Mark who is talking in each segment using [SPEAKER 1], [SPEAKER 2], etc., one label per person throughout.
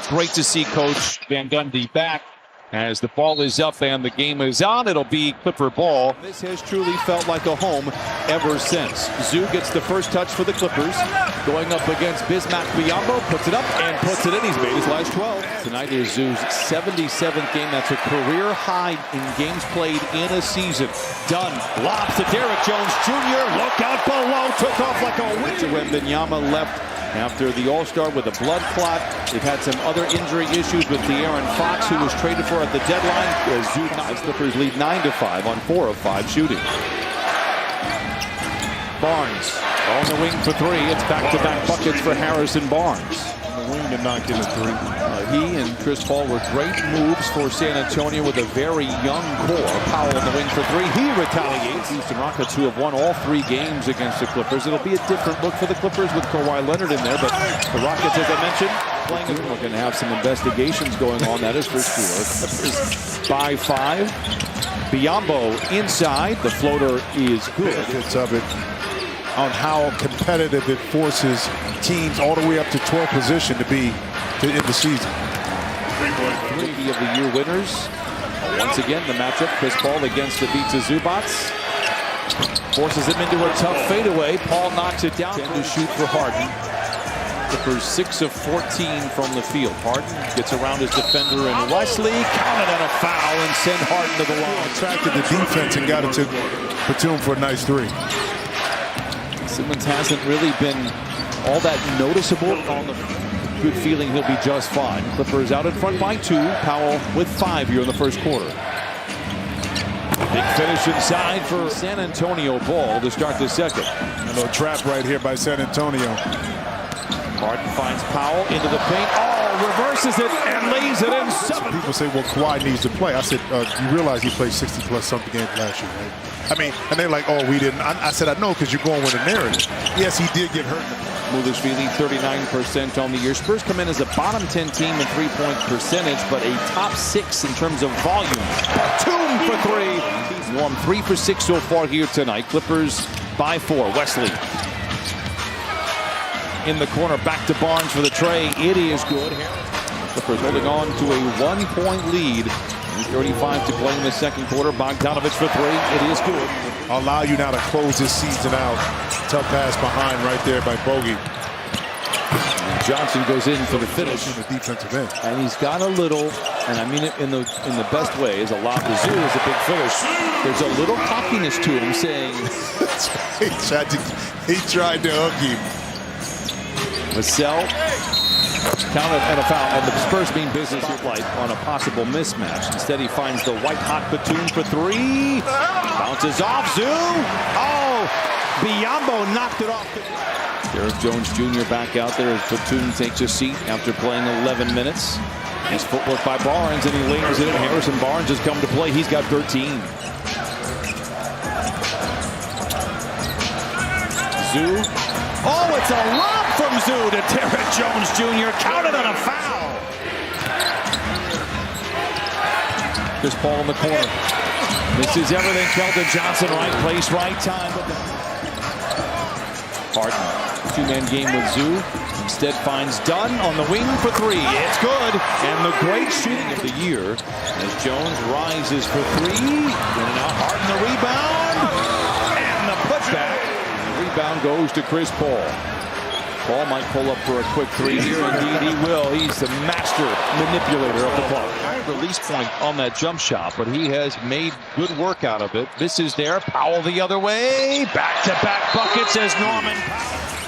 [SPEAKER 1] Great to see Coach Van Gundy back as the ball is up and the game is on. It'll be Clipper ball.
[SPEAKER 2] This has truly felt like a home ever since. Zoo gets the first touch for the Clippers. Going up against Bismack Biyombo, puts it up and puts it in. He's made his last 12. Tonight is Zoo's 77th game. That's a career high in games played in a season. Dunn lobs to Derrick Jones Jr. Look out below. Took off like a winter when Wembanyama left after the All-Star with a blood clot. They've had some other injury issues with De'Aaron Fox, who was traded for at the deadline. The Clippers lead 9-5 on 4 of 5 shooting. Barnes on the wing for 3. It's back-to-back buckets for Harrison Barnes.
[SPEAKER 3] On the wing to knock in a 3.
[SPEAKER 2] He and Chris Paul were great moves for San Antonio with a very young core. Powell on the wing for 3. He retaliates. Houston Rockets, who have won all 3 games against the Clippers. It'll be a different look for the Clippers with Kawhi Leonard in there, but the Rockets, as I mentioned, playing. We're going to have some investigations going on, that is for sure. Clippers by 5. Biyombo inside. The floater is good.
[SPEAKER 3] Benefits of it on how competitive it forces teams all the way up to 12th position to be in the season.
[SPEAKER 2] 3 of the year winners. Once again, the matchup, Chris Paul against the Ivica Zubats. Forces him into a tough fadeaway. Paul knocks it down. To shoot for Harden. Clippers 6 of 14 from the field. Harden gets around his defender and Wesley counted on a foul and sent Harden to the line.
[SPEAKER 3] Attracted the defense and got it to Batum for a nice 3.
[SPEAKER 2] Simmons hasn't really been all that noticeable. On the good feeling he'll be just fine. Clippers out in front by 2. Powell with 5 here in the first quarter. Big finish inside for San Antonio ball to start the second.
[SPEAKER 3] A little trap right here by San Antonio.
[SPEAKER 2] Harden finds Powell into the paint. Oh, reverses it and lays it in. 7.
[SPEAKER 3] People say, well, Kawhi needs to play. I said, you realize he played 60-plus something games last year, right? I mean, and they're like, oh, we didn't. I said, I know, because you're going with a narrative. Yes, he did get hurt.
[SPEAKER 2] Mulersvili 39% on the year. Spurs come in as a bottom 10 team in three-point percentage, but a top 6 in terms of volume. Batum for 3. He's won 3 for 6 so far here tonight. Clippers by 4. Wesley in the corner, back to Barnes for the tray. It is good. Clippers holding on to a 1-point lead. 35 to play in the second quarter. Bogdanovich for 3. It is good.
[SPEAKER 3] I'll allow you now to close this season out. Tough pass behind right there by Bogey.
[SPEAKER 2] And Johnson goes in for the finish.
[SPEAKER 3] In the defensive end.
[SPEAKER 2] And he's got a little, and I mean it in the best way, is a lob to Zoo is a big finish. There's a little cockiness to him saying
[SPEAKER 3] he tried to hook him.
[SPEAKER 2] Vassell counted and a foul, and the Spurs being business light on a possible mismatch. Instead, he finds the white-hot Batum for 3. Bounces off. Zoo. Oh, Biyombo knocked it off. Derrick Jones Jr. back out there as Batum takes a seat after playing 11 minutes. Nice footwork by Barnes, and he lingers it in. Harrison Barnes has come to play. He's got 13. Zoo. Oh, it's a lob from Zoo to Derrick Jones Jr. Counted on a foul. Chris Paul in the corner. This is everything. Keldon Johnson, right place, right time. Harden, 2-man game with Zoo. Instead finds Dunn on the wing for 3. It's good. And the great shooting of the year as Jones rises for 3. And now Harden the rebound. And the putback. Rebound goes to Chris Paul. Paul might pull up for a quick 3 here. Indeed, he will. He's the master manipulator of the ball. Release point on that jump shot, but he has made good work out of it. This is there. Powell the other way. Back-to-back buckets as Norman.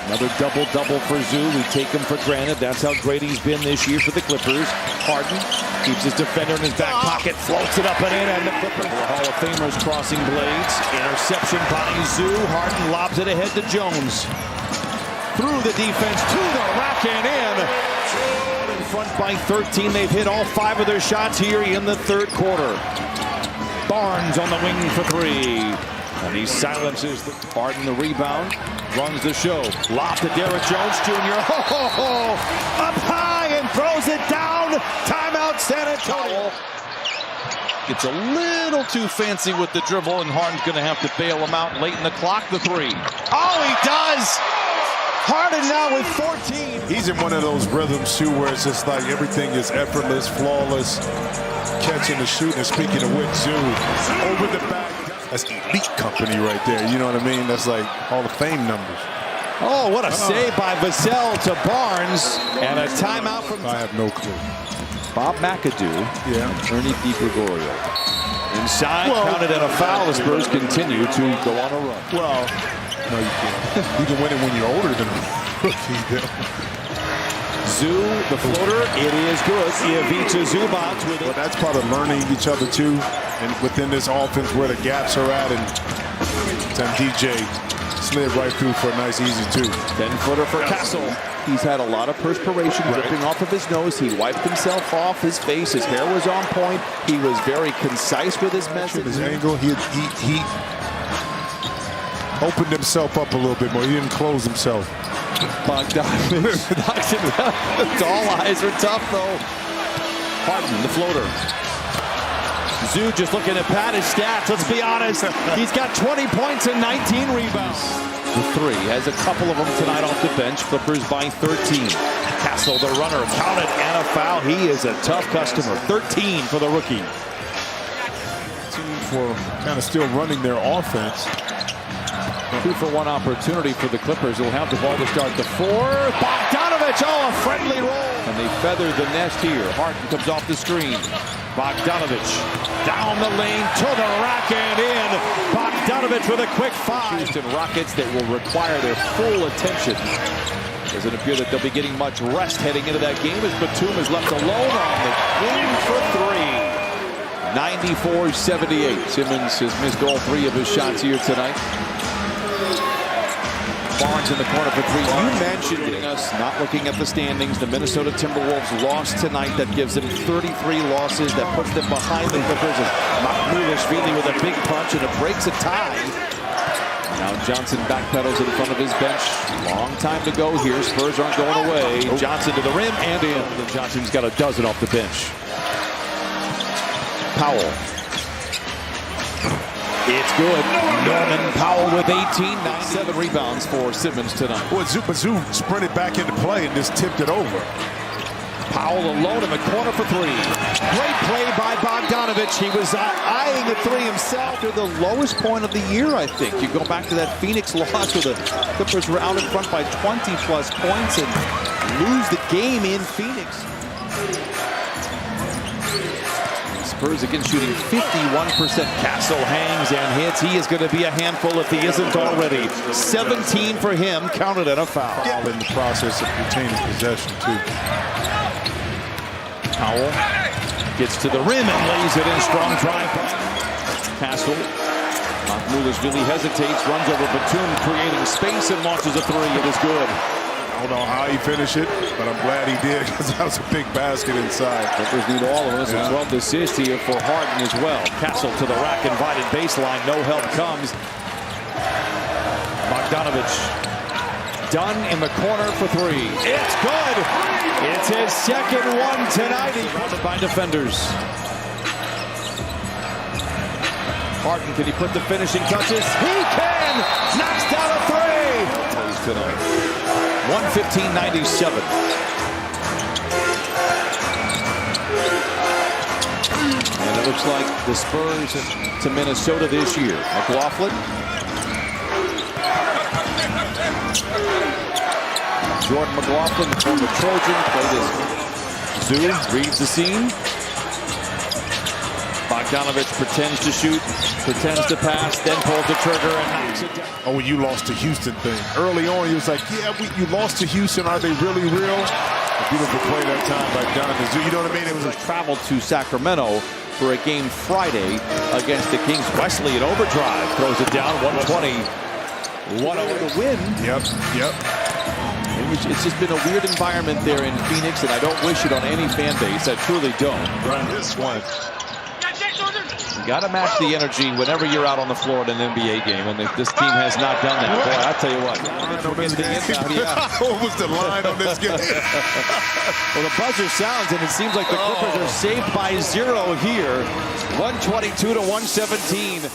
[SPEAKER 2] Another double-double for Zoo. We take him for granted. That's how great he's been this year for the Clippers. Harden keeps his defender in his back pocket, floats it up and in, and the Clippers. The Hall of Famers crossing blades. Interception by Zoo. Harden lobs it ahead to Jones. Through the defense to the rack and in. In front by 13. They've hit all 5 of their shots here in the third quarter. Barnes on the wing for 3. And he silences the Harden the rebound. Runs the show. Lob to Derrick Jones Jr. Up high and throws it down. Timeout San Antonio. Gets a little too fancy with the dribble, and Harden's going to have to bail him out late in the clock. The 3. Oh, he does! Harden now with 14.
[SPEAKER 3] He's in one of those rhythms, too, where it's just like everything is effortless, flawless, catching and shooting. And speaking of which, Zoo, over the back. That's elite company right there. You know what I mean? That's like Hall of Fame numbers.
[SPEAKER 2] Oh, what a save by Vassell to Barnes. And a timeout from...
[SPEAKER 3] I have no clue.
[SPEAKER 2] Bob McAdoo.
[SPEAKER 3] Yeah.
[SPEAKER 2] Ernie DiGregorio. Inside, counted and a foul. The Spurs continue to go on a run.
[SPEAKER 3] Well, no, you can't. You can win it when you're older than a rookie.
[SPEAKER 2] Zoo, the floater, it is good. Ivica Zubac with it.
[SPEAKER 3] Well, that's part of learning each other, too. And within this offense, where the gaps are at, and DJ slid right through for a nice, easy 2.
[SPEAKER 2] 10-footer for Castle. He's had a lot of perspiration dripping off of his nose. He wiped himself off his face. His hair was on point. He was very concise with his message.
[SPEAKER 3] His angle, he opened himself up a little bit more. He didn't close himself.
[SPEAKER 2] Bogdanovich knocks him down. All eyes are tough, though. Harden, the floater. Zoo just looking at Pat's stats. Let's be honest. He's got 20 points and 19 rebounds. The 3 has a couple of them tonight off the bench. Clippers by 13. Castle, the runner, counted and a foul. He is a tough customer. 13 for the rookie.
[SPEAKER 3] For kind of still running their offense.
[SPEAKER 2] 2-for-1 opportunity for the Clippers. Who'll have the ball to start the 4. Bogdanovich, oh, a friendly roll. And they feather the nest here. Harden comes off the screen. Bogdanovich down the lane to the rack and in. Bogdanovich with a quick 5. Houston Rockets that will require their full attention. Doesn't appear that they'll be getting much rest heading into that game as Batum is left alone on the wing for 3. 94-78. Simmons has missed all 3 of his shots here tonight. Barnes in the corner for 3. You mentioned us not looking at the standings. The Minnesota Timberwolves lost tonight. That gives them 33 losses. That puts them behind the Clippers. Mahmoudashvili with a big punch, and it breaks a tie. Now Johnson backpedals in front of his bench. Long time to go here. Spurs aren't going away. Johnson to the rim and in. Johnson's got a dozen off the bench. Powell. It's good. Norman Powell with 18, 7 rebounds for Simmons tonight.
[SPEAKER 3] Well, Zoo sprinted back into play and just tipped it over.
[SPEAKER 2] Powell alone in the corner for 3. Great play by Bogdanovich. He was eyeing the 3 himself. They're the lowest point of the year, I think. You go back to that Phoenix loss where the Clippers were out in front by 20-plus points and lose the game in Phoenix. Spurs again shooting 51%. Castle hangs and hits. He is going to be a handful if he isn't already. 17 for him, counted and a foul.
[SPEAKER 3] In the process of retaining possession, too.
[SPEAKER 2] Powell gets to the rim and lays it in. Strong drive. Castle. Mahmoudashvili hesitates, runs over Batum, creating space and launches a 3. It is good.
[SPEAKER 3] I don't know how he finished it, but I'm glad he did because that was a big basket inside.
[SPEAKER 2] Clippers need all of us. 12th assist here for Harden as well. Castle to the rack, invited baseline. No help comes. Bogdanovich. Dunn in the corner for 3. It's good. It's his second one tonight. He's surrounded by defenders. Harden, can he put the finishing touches? He can! Knocks down a 3! Tonight. 115-97. And it looks like the Spurs to Minnesota this year. McLaughlin. Jordan McLaughlin, the former Trojan, played as Zoo, reads the scene. Bogdanovich pretends to shoot, pretends to pass, then pulls the trigger and knocks it down.
[SPEAKER 3] Oh, when you lost to Houston thing. Early on, he was like, yeah, you lost to Houston. Are they really real? A beautiful play that time by Donovan. You know what I mean? It was
[SPEAKER 2] traveled to Sacramento for a game Friday against the Kings. Wesley in overdrive throws it down, 120. 1-0 to win.
[SPEAKER 3] Yep.
[SPEAKER 2] It's just been a weird environment there in Phoenix, and I don't wish it on any fan base. I truly don't.
[SPEAKER 3] Run this one.
[SPEAKER 2] You got to match the energy whenever you're out on the floor in an NBA game, and this team has not done that. Boy, I tell you what.
[SPEAKER 3] What was the line on this game?
[SPEAKER 2] Well, the buzzer sounds, and it seems like the Clippers are saved by 0 here. 122-117.